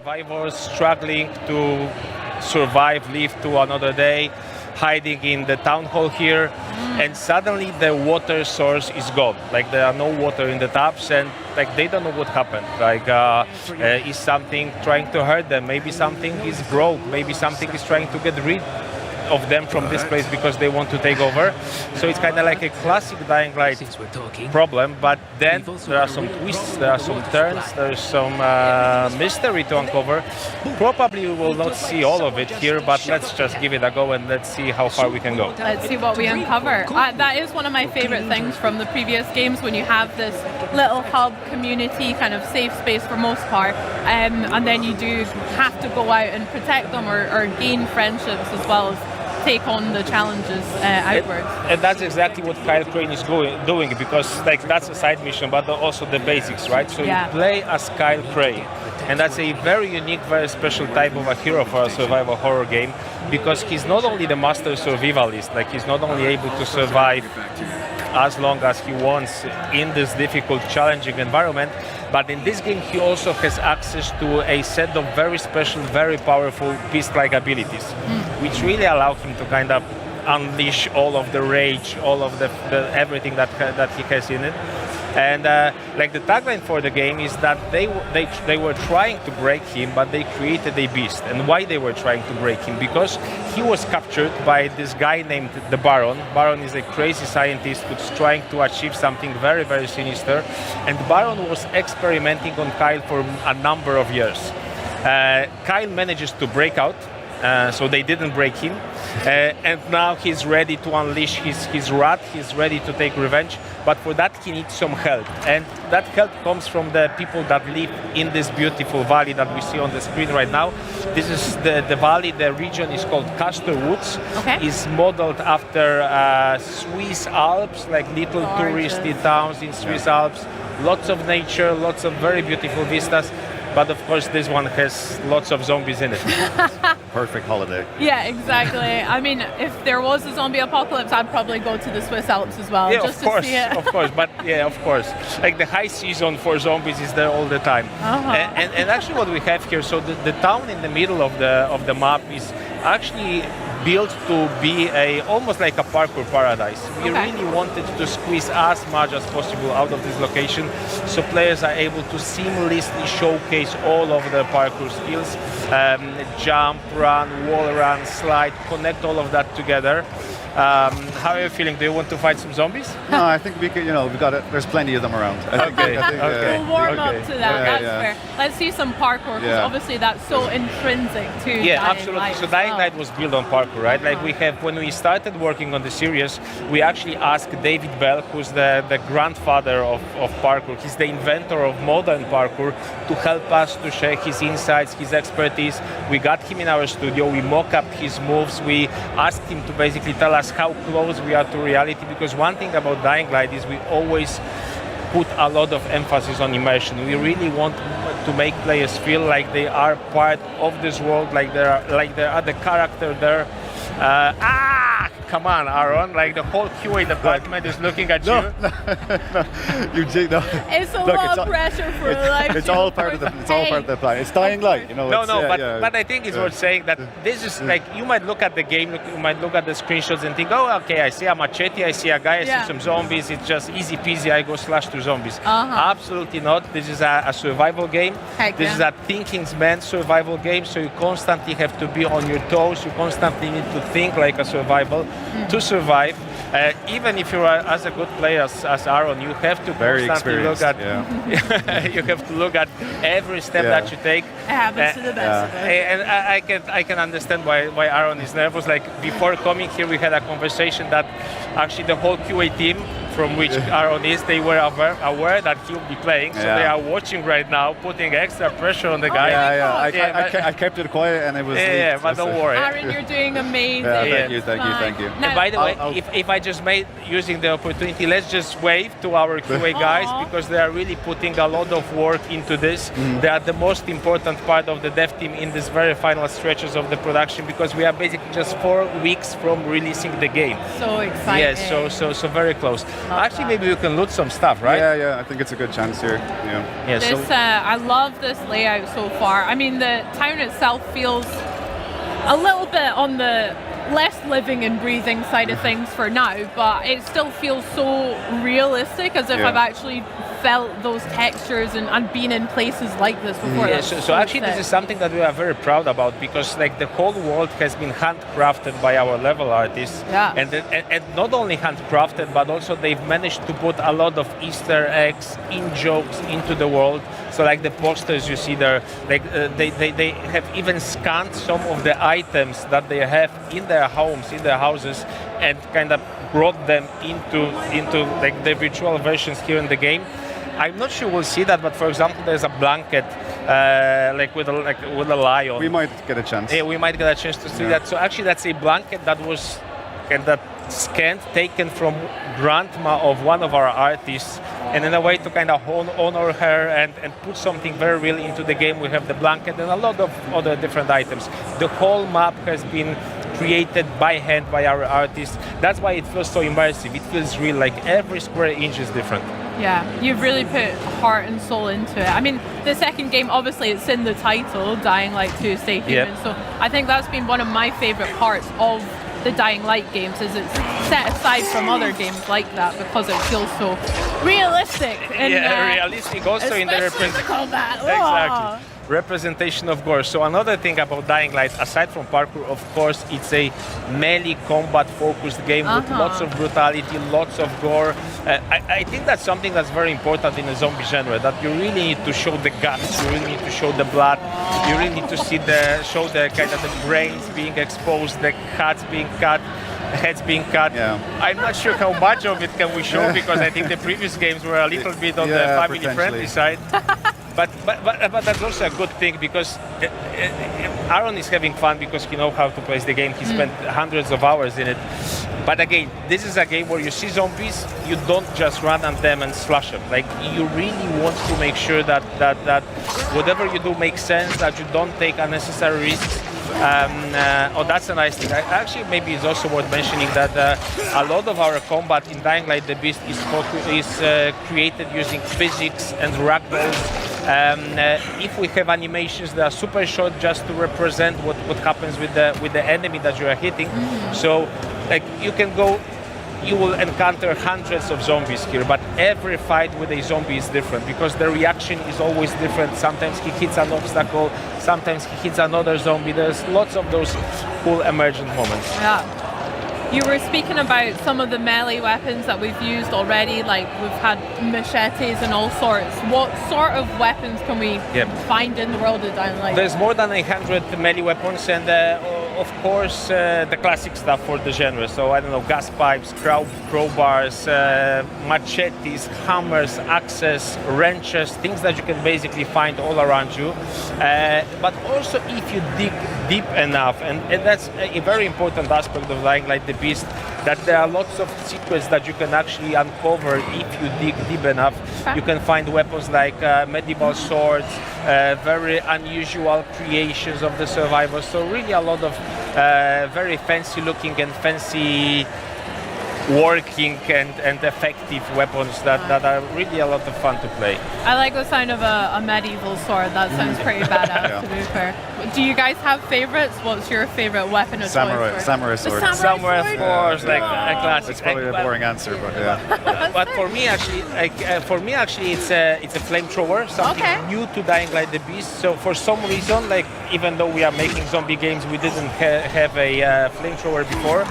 Survivors struggling to survive, live to another day, hiding in the town hall here, and suddenly the water source is gone. Like there are no water in the taps, and like they don't know what happened. Like is something trying to hurt them? Maybe something is broke. Maybe something is trying to get rid of them from this place because they want to take over. So it's kind of like a classic Dying Light problem, but then there are some twists, there are some turns, there's some mystery to uncover. Probably we will not see all of it here, but let's just give it a go and let's see how far we can go. Let's see what we uncover. That is one of my favorite things from the previous games, when you have this little hub community kind of safe space for most part, and then you do have to go out and protect them or gain friendships as well as take on the challenges outwards. And that's exactly what Kyle Crane is doing, because like that's a side mission, but also the basics, right? So you play as Kyle Crane, and that's a very unique, very special type of a hero for a survival horror game, because he's not only the master survivalist, like he's not only able to survive as long as he wants in this difficult, challenging environment, but in this game he also has access to a set of very special, very powerful beast-like abilities, which really allow him to kind of unleash all of the rage, all of the everything that he has in it. And like the tagline for the game is that they were trying to break him, but they created a beast. And why they were trying to break him? Because he was captured by this guy named the Baron. Baron is a crazy scientist who's trying to achieve something very, very sinister. And Baron was experimenting on Kyle for a number of years. Kyle manages to break out. So they didn't break him, and now he's ready to unleash his wrath. He's ready to take revenge, but for that he needs some help, and that help comes from the people that live in this beautiful valley that we see on the screen right now. This is the valley. The region is called Castor Woods. Okay. It's modeled after Swiss Alps, like little touristy towns in Swiss Alps. Lots of nature, lots of very beautiful vistas. But of course, this one has lots of zombies in it. Perfect holiday. Yeah, exactly. I mean, if there was a zombie apocalypse, I'd probably go to the Swiss Alps as well, Yeah, just of course, to see it. of course. But yeah, of course. Like the high season for zombies is there all the time. And actually, what we have here, so the town in the middle of the map is actually built to be almost like a parkour paradise. We really wanted to squeeze as much as possible out of this location, so players are able to seamlessly showcase all of their parkour skills, jump, run, wall run, slide, connect all of that together. How are you feeling? Do you want to fight some zombies? No, I think we could, we got it. There's plenty of them around. Okay. We'll warm up to that. That's fair. Let's see some parkour, because obviously that's so intrinsic to Dying absolutely. Light. So Dying Light was built on parkour, right? Like when we started working on the series, we actually asked David Bell, who's the grandfather of parkour. He's the inventor of modern parkour, to help us, to share his insights, his expertise. We got him in our studio. We mock-up his moves. We asked him to basically tell us how close we are to reality, because one thing about Dying Light is we always put a lot of emphasis on immersion. We really want to make players feel like they are part of this world, like they are the character there. Come on, Aaron! Like the whole QA department is looking at you. No. It's a lot of pressure for life. It's all part of the plan. It's Dying Light, But I think it's worth saying that this is like, you might look at the game, you might look at the screenshots and think, oh, okay, I see a machete, I see a guy, I see some zombies. It's just easy peasy. I go slash through zombies. Absolutely not. This is a survival game. This is a thinking man's survival game. So you constantly have to be on your toes. You constantly need to think like a survival to survive. Even if you are as a good player as Aaron, you have to constantly look at. You have to look at every step that you take. It happens to the best of it. And I can understand why Aaron is nervous. Like before coming here, we had a conversation that actually the whole QA team, from which Aaron is, they were aware that he'll be playing, so they are watching right now, putting extra pressure on the guy. I kept it quiet, and it was. But don't worry. Aaron, you're doing amazing. Thank you. And by the way, if I just using the opportunity, let's just wave to our QA guys, because they are really putting a lot of work into this. They are the most important part of the dev team in this very final stretches of the production, because we are basically just 4 weeks from releasing the game. So exciting. Yes, so very close. Actually, maybe we can loot some stuff, right? Yeah, I think it's a good chance here. Yeah. Yeah. So This, I love this layout so far. I mean, the town itself feels a little bit on the less living and breathing side of things for now, but it still feels so realistic, as if Yeah. I've actually felt those textures and been in places like this before. yeah, That's so actually this sick. is something that we are very proud about, because like the whole world has been handcrafted by our level artists. Yeah. And not only handcrafted, but also they've managed to put a lot of Easter eggs, in jokes into the world. So like the posters you see there, like they have even scanned some of the items that they have in their homes, in their houses, and kind of brought them into like the virtual versions here in the game. I'm not sure we'll see that, but for example, there's a blanket like with a lion. We might get a chance. Yeah, we might get a chance to see Yeah. that. So actually, that's a blanket that was kind of scanned, taken from grandma of one of our artists, and in a way to kind of honor her and put something very real into the game. We have the blanket and a lot of other different items. The whole map has been created by hand by our artists. That's why it feels so immersive. It feels real, like every square inch is different. Yeah, you've really put heart and soul into it. I mean, the second game, obviously, it's in the title, Dying Light 2: Stay Human. Yep. So I think that's been one of my favorite parts of the Dying Light games, is it's set aside from other games like that because it feels so realistic. And, realistic also in the especially the combat. Exactly. Oh. Representation of gore. So another thing about Dying Light, aside from parkour, of course, it's a melee combat-focused game with lots of brutality, lots of gore. I think that's something that's very important in the zombie genre. That you really need to show the guts, you really need to show the blood, you really need to show the kind of the brains being exposed, the heads being cut. Heads being cut. Yeah. I'm not sure how much of it can we show, because I think the previous games were a little bit on the family-friendly side. But that's also a good thing, because Aaron is having fun because he knows how to play the game. He spent hundreds of hours in it. But again, this is a game where you see zombies, you don't just run at them and slash them. Like, you really want to make sure that whatever you do makes sense, that you don't take unnecessary risks. That's a nice thing. Actually, maybe it's also worth mentioning that a lot of our combat in Dying Light the Beast is created using physics and ragdolls. If we have animations that are super short, just to represent what happens with the enemy that you are hitting. So, like, you will encounter hundreds of zombies here, but every fight with a zombie is different because the reaction is always different. Sometimes he hits an obstacle, sometimes he hits another zombie. There's lots of those cool emergent moments. Yeah. You were speaking about some of the melee weapons that we've used already, like we've had machetes and all sorts. What sort of weapons can we find in the world of Dying Light? There's more than 100 melee weapons, and of course the classic stuff for the genre. So I don't know, gas pipes, crowbars, machetes, hammers, axes, wrenches, things that you can basically find all around you. But also if you dig deep enough, and that's a very important aspect of Dying Light the Beast, that there are lots of secrets that you can actually uncover if you dig deep enough. Okay. You can find weapons like medieval swords, very unusual creations of the survivors. So really a lot of very fancy looking and fancy working and effective weapons that are really a lot of fun to play. I like the sound of a medieval sword. That sounds pretty badass, to be fair. Do you guys have favorites? What's your favorite weapon of Samurai choice? samurai sword. The Samurai, of sword? course, like a classic. It's probably a boring answer, but yeah. But for me, actually, it's a flamethrower, something new to Dying Light the Beast. So for some reason, like, even though we are making zombie games, we didn't have a flamethrower before.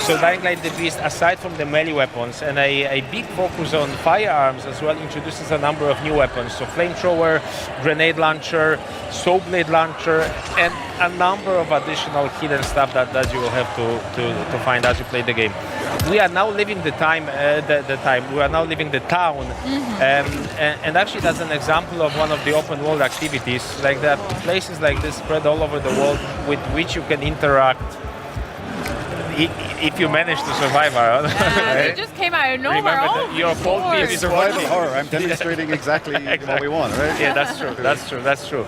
So Dying Light the Beast, aside from the melee weapons and a big focus on firearms as well, introduces a number of new weapons. So flamethrower, grenade launcher, saw blade launcher, and a number of additional hidden stuff that you will have to find as you play the game. We are now living the time. We are now living the town, and actually that's an example of one of the open world activities. Like, there are places like this spread all over the world with which you can interact. if you manage to survive, Aaron. They just came out of nowhere. Remember Oh, that your fault Lord. team It's is survival 40. horror. I'm demonstrating exactly what we want, right? Yeah, that's true. That's true. That's true.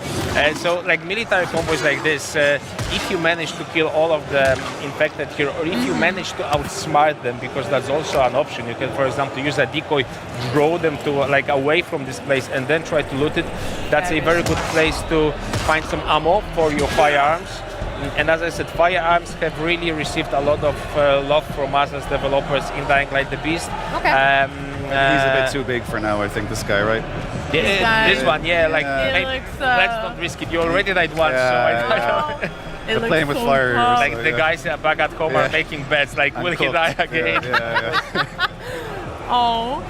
So, like military combos like this, if you manage to kill all of the infected here, or if you manage to outsmart them, because that's also an option. You can, for example, use a decoy, draw them to like away from this place, and then try to loot it. That's a very good place to find some ammo for your firearms. And as I said, firearms have really received a lot of love from us as developers in Dying Light the Beast. Okay. He's a bit too big for now, I think, this guy, right? guy. This one, yeah, like It hey, looks, let's not risk it. You already died once, so I don't know. It looks playing with so fire, tough. Like So, the yeah. guys back at home are making bets, like will he die again? Oh,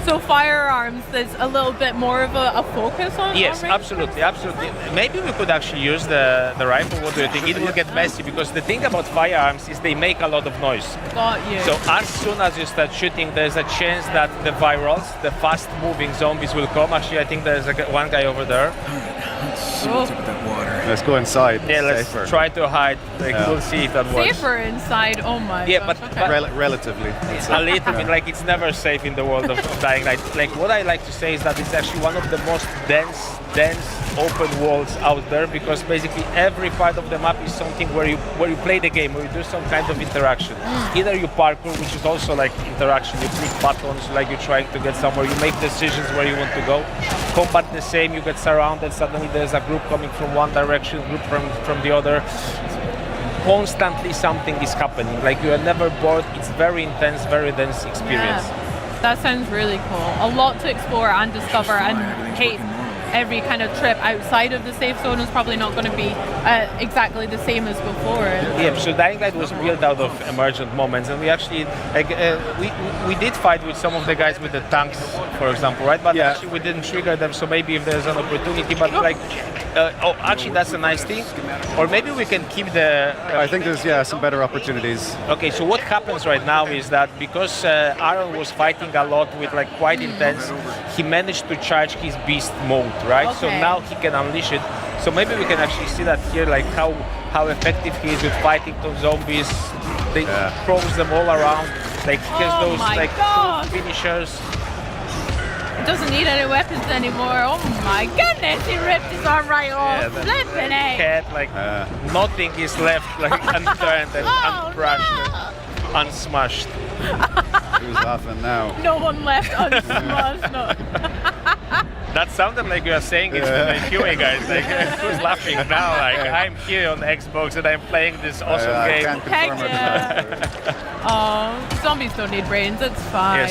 so firearms, there's a little bit more of a focus on. Yes, on range absolutely, absolutely. Maybe we could actually use the rifle. What do you think? It will get messy because the thing about firearms is they make a lot of noise. Got you. So as soon as you start shooting, there's a chance that the virals, the fast-moving zombies, will come. Actually, I think there's one guy over there. Let's go inside. Yeah, let's Safer. try to hide. Like, Yeah. we'll see if that works. Safer inside. Oh my. Yeah, gosh. but- okay. Relatively. A little bit, like it's never safe in the world of Dying Light. Like what I like to say is that it's actually one of the most dense open worlds out there, because basically every part of the map is something where you play the game, where you do some kind of interaction. Either you parkour, which is also like interaction, you click buttons, like you're trying to get somewhere, you make decisions where you want to go. Combat the same, you get surrounded, suddenly there's a group coming from one direction, group from the other. Constantly something is happening, like you are never bored. It's very intense, very dense experience. Yeah, that sounds really cool. A lot to explore and discover, and hate every kind of trip outside of the safe zone is probably not going to be exactly the same as before. Yeah, so Dying Light was built out of emergent moments, and we actually like we did fight with some of the guys with the tanks, for example, right? But Yeah. actually we didn't trigger them, so maybe if there's an opportunity, but like, actually that's a nice thing, or maybe we can keep the. I think there's some better opportunities. Okay, so what happens right now is that because Aaron was fighting a lot with like quite intense, he managed to charge his beast mode, right? So Okay. now he can unleash it. So maybe we can actually see that here, like how effective he is with fighting those zombies. They throws them all around. Like he has Oh those my like God. finishers. It doesn't need any weapons anymore. Oh my goodness, he ripped his arm right off. Yeah, the- Flipping it. Cat, like nothing is left like unturned and Oh, uncrushed no. and unsmashed. Who's laughing now? No one left unsmashed. No. That sounded like you are saying it to the QA guys. Like, who's laughing now? Like, I'm here on Xbox and I'm playing this awesome I game. can't Heck confirm or yeah. deny. Oh, zombies don't need brains. It's fine. Yeah,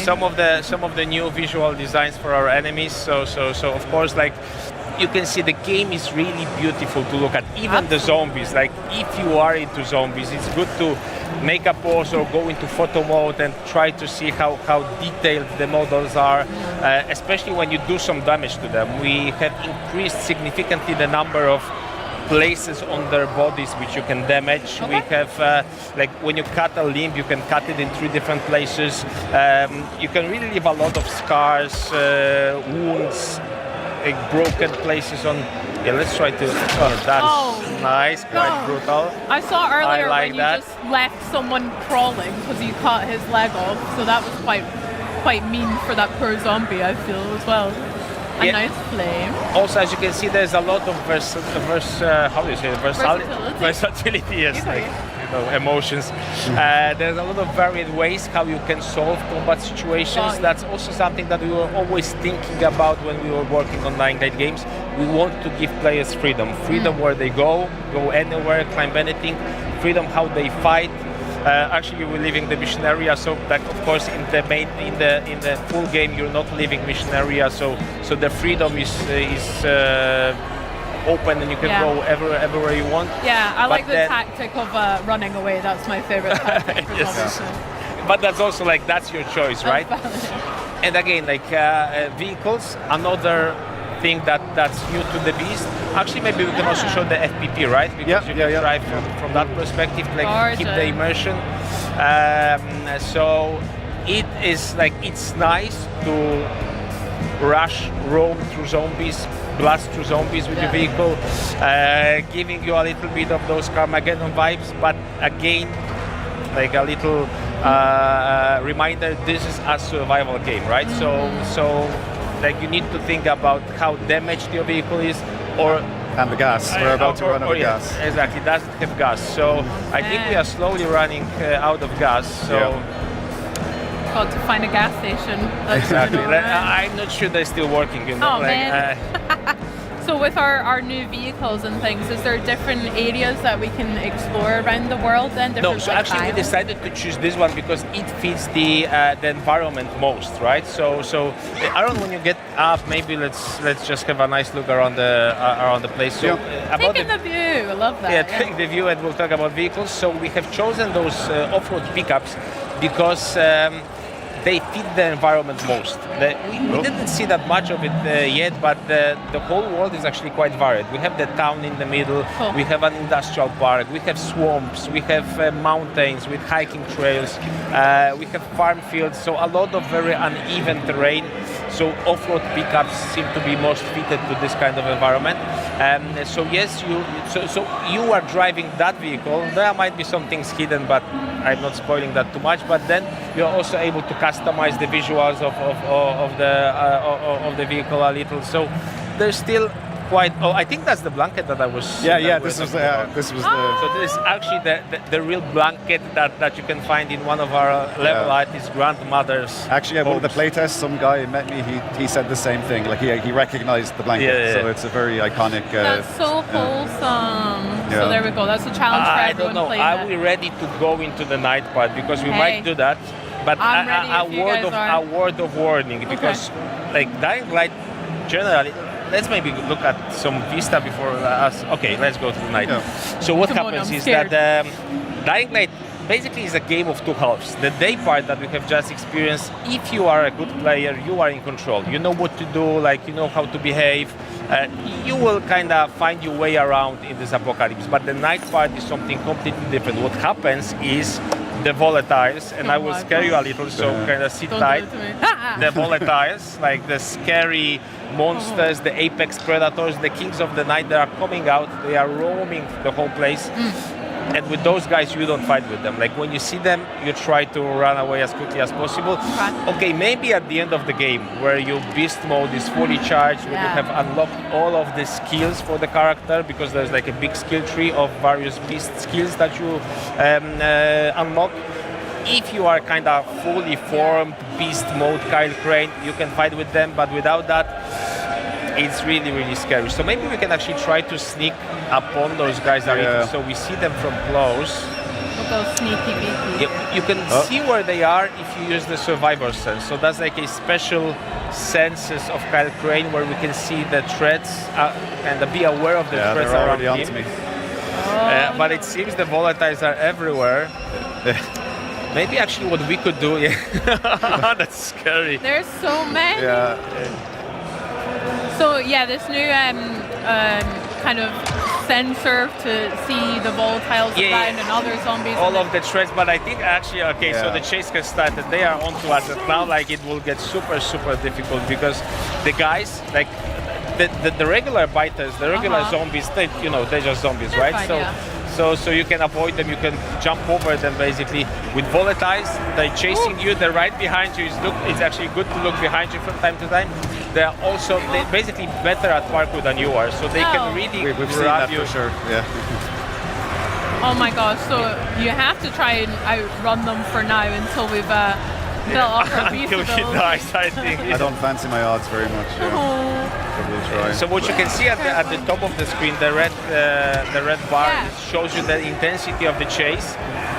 some of the new visual designs for our enemies. So of course, like you can see, the game is really beautiful to look at. Even the zombies. Like if you are into zombies, it's good to make a pause or go into photo mode and try to see how detailed the models are, especially when you do some damage to them. We have increased significantly the number of places on their bodies which you can damage. Okay. We have like when you cut a limb, you can cut it in 3 different places. You can really leave a lot of scars, wounds, like broken places on. Yeah, let's try to. Oh, that's Oh, nice, quite God. brutal. I saw earlier like when you that. just left someone crawling because you cut his leg off. So that was quite mean for that poor zombie, I feel, as well. A Yeah. nice flame. Also, as you can see, there's a lot of how do you say it? Versatility, yes, Okay. like emotions. There's a lot of varied ways how you can solve combat situations. Right. That's also something that we were always thinking about when we were working on Dying Light games. We want to give players freedom where they go anywhere, climb anything, freedom how they fight. Actually, we're leaving the mission area, so like of course in the full game you're not leaving mission area, so the freedom is open and you can Yeah. go everywhere you want. Yeah, I But like the then- tactic of running away. That's my favorite tactic for Yes. zombies. But that's also like that's your choice, right? That's valid. And again, like vehicles, another thing that's new to the Beast. Actually, maybe we can also show the FPP, right? Because you can drive from that perspective, like keep the Gorgeous. immersion. So it is like it's nice to roam through zombies, blast through zombies with your vehicle, giving you a little bit of those Carmageddon vibes. But again, like a little reminder. This is a survival game, right? So like you need to think about how damaged your vehicle is, or And the gas. We're about to run out of gas. Exactly, doesn't have gas. So I think we are slowly running out of gas. So Got to find a gas station. That's exactly, you know, I'm not sure they're still working. You know, Oh, man. So with our new vehicles and things, is there different areas that we can explore around the world then? No, Different, so like, actually we islands? decided to choose this one because it fits the environment most, right? So Aaron, when you get up, maybe let's just have a nice look around the place. So about Taking the view, I love that. yeah, take the view, and we'll talk about vehicles. So we have chosen those off-road pickups because they fit the environment most. We didn't see that much of it yet, but the whole world is actually quite varied. We have the town in the middle, Cool. we have an industrial park, we have swamps, we have mountains with hiking trails, we have farm fields, so a lot of very uneven terrain. So off-road pickups seem to be most fitted to this kind of environment. So yes, you are driving that vehicle. There might be some things hidden, but I'm not spoiling that too much. But then you're also able to customize the visuals of the vehicle a little. So there's still quite. Oh, I think that's the blanket that I was. Yeah. that we This were was talking about. this was So this is actually the real blanket that you can find in one of our level artist grandmother's. Actually, at one of the homes. playtests, some guy met me. He said the same thing. Like he recognized the blanket. Yeah. So it's a very iconic. That's so wholesome. Yeah. So there we go. That's a challenge for I everyone don't know. playing Are it. we ready to go into the night part? Because we Hey. might do that. But I'm ready if you guys are. a word of warning, because like Dying Light generally. Let's maybe look at some Vista before us. Okay, let's go to the night. Yeah. So what Come on, happens I'm is scared. that Dying Light basically is a game of two halves. The day part that we have just experienced, if you are a good player, you are in control. You know what to do, like you know how to behave. You will kind of find your way around in this apocalypse. But the night part is something completely different. What happens is the volatiles, and I will my scare you a little, so kind of sit Don't tight. do it to me. The volatiles, like the scary monsters, the apex predators, the kings of the night, they are coming out, they are roaming the whole place. And with those guys, you don't fight with them. Like when you see them, you try to run away as quickly as possible. Okay, maybe at the end of the game, where your beast mode is fully charged, when you have unlocked all of the skills for the character, because there's like a big skill tree of various beast skills that you unlock. If you are kind of fully formed beast mode Kyle Crane, you can fight with them, but without that, it's really, really scary. So maybe we can actually try to sneak upon those guys a little, so we see them from close. We'll go sneaky beaky. You can see where they are if you use the survivor sense. So that's like a special senses of Kyle Crane where we can see the threats and be aware of the threats they're around already him. onto me. But it seems the volatiles are everywhere. Maybe actually what we could do, that's scary. There's so many. Yeah. So yeah, this new kind of sensor to see the volatiles around and other zombies. All of the threats, but I think actually, so the chase has started. They are onto us, and now like it will get super, super difficult because the guys, like the regular biters, the regular zombies, they're just zombies, They're right? fine, So you can avoid them, you can jump over them basically. With volatiles, they're chasing you, they're right behind you. It's actually good to look behind you from time to time. They're basically better at parkour than you are, so they can really We've seen grab that you. for sure. Yeah. Oh my gosh! So you have to try and outrun them for now until we've built up our beast Until he ability. dies, I think. I don't fancy my odds very much. Yeah. But we'll try. So what you can see at the top of the screen, the red bar shows you the intensity of the chase.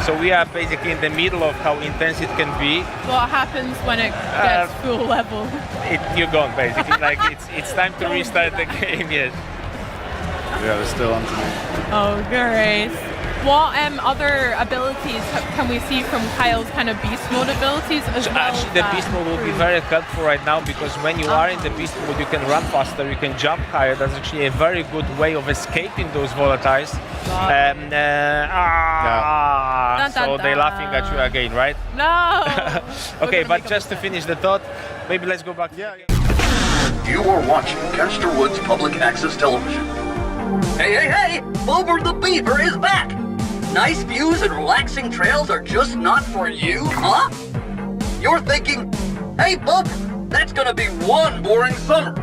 So we are basically in the middle of how intense it can be. What happens when it gets full level? You're gone basically. Like it's time to restart the game. Yes. Yeah, they're still onto me. Oh, great. What other abilities can we see from Kyle's kind of beast mode abilities as So well? actually the beast mode will be very helpful right now because when you are in the beast mode you can run faster, you can jump higher. That's actually a very good way of escaping those volatiles. So they're laughing at you again, right? No! Okay, but just to finish the thought, maybe let's go back. You are watching Castor Woods Public Access Television. Hey, hey, hey! Bobber the Beaver is back! Nice views and relaxing trails are just not for you, huh? You're thinking, hey, Bub, that's gonna be one boring summer.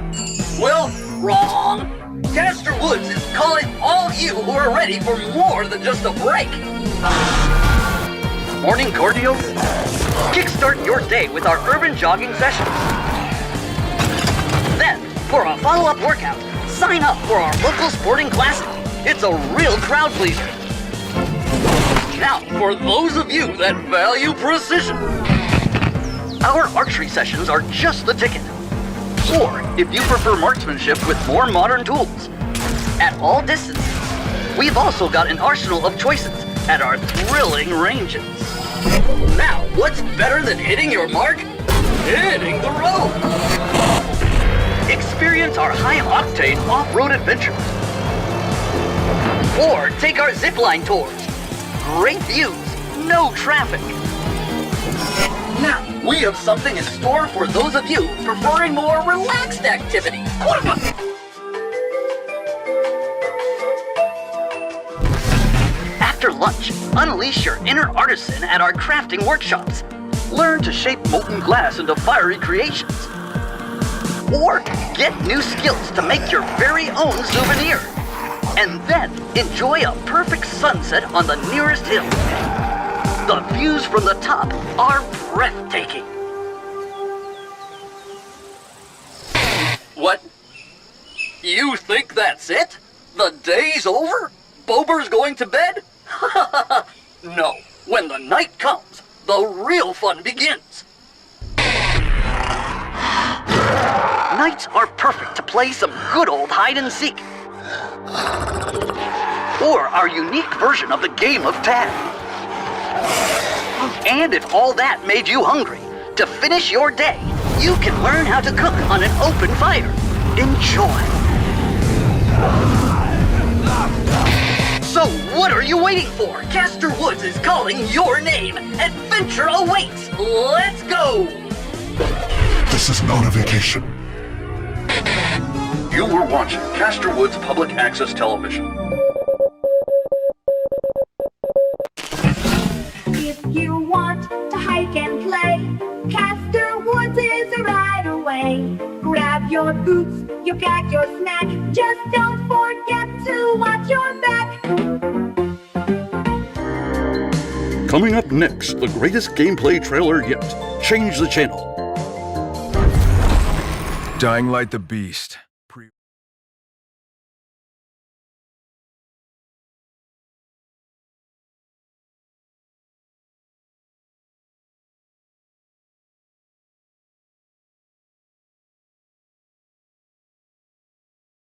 Well, wrong. Castor Woods is calling all you who are ready for more than just a break. Morning cardio? Kickstart your day with our urban jogging sessions. Then, for a follow-up workout, sign up for our local sporting classic. It's a real crowd pleaser. Now, for those of you that value precision, our archery sessions are just the ticket. Or, if you prefer marksmanship with more modern tools, at all distances, we've also got an arsenal of choices at our thrilling ranges. Now, what's better than hitting your mark? Hitting the road! Experience our high-octane off-road adventures. Or take our zipline tours. Great views, no traffic. Now, we have something in store for those of you preferring more relaxed activities. After lunch, unleash your inner artisan at our crafting workshops. Learn to shape molten glass into fiery creations. Or get new skills to make your very own souvenir. And then enjoy a perfect sunset on the nearest hill. The views from the top are breathtaking. What? You think that's it? The day's over? Bober's going to bed? No. When the night comes, the real fun begins. Nights are perfect to play some good old hide and seek. Or our unique version of the game of tag. And if all that made you hungry, to finish your day, you can learn how to cook on an open fire. Enjoy. So what are you waiting for? Castor Woods is calling your name. Adventure awaits. Let's go. This is not a vacation. You were watching Castor Woods Public Access Television. If you want to hike and play, Castor Woods is a ride away. Grab your boots, you got your snack. Just don't forget to watch your back. Coming up next, the greatest gameplay trailer yet. Change the channel. Dying Light the Beast.